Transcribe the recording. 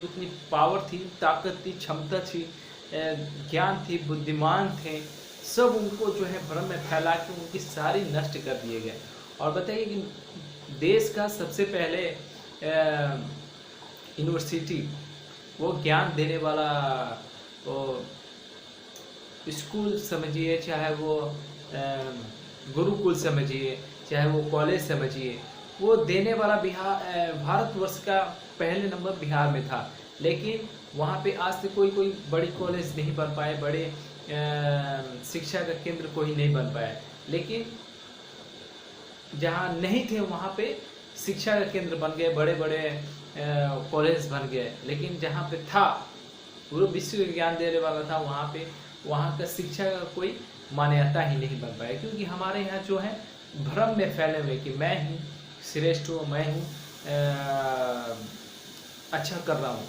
उतनी पावर थी, ताकत थी, क्षमता थी, ज्ञान थी, बुद्धिमान थे, सब उनको जो है भ्रम में फैला के उनकी सारी नष्ट कर दिए गए। और बताइए कि देश का सबसे पहले यूनिवर्सिटी, वो ज्ञान देने वाला, वो स्कूल समझिए, चाहे वो गुरुकुल समझिए, चाहे वो कॉलेज समझिए, वो देने वाला भारतवर्ष का पहले नंबर बिहार में था। लेकिन वहाँ पे आज से कोई बड़ी कॉलेज नहीं बन पाए, बड़े शिक्षा का केंद्र कोई नहीं बन पाए। लेकिन जहाँ नहीं थे वहाँ पे शिक्षा का केंद्र बन गए, बड़े बड़े कॉलेज बन गए। लेकिन जहाँ पे था, पूरे विश्व को ज्ञान देने वाला था, वहाँ का शिक्षा का कोई मान्यता ही नहीं बन पाया। क्योंकि हमारे यहाँ जो है भ्रम में फैले हुए कि मैं ही श्रेष्ठ हूँ, मैं हूँ अच्छा कर रहा हूँ।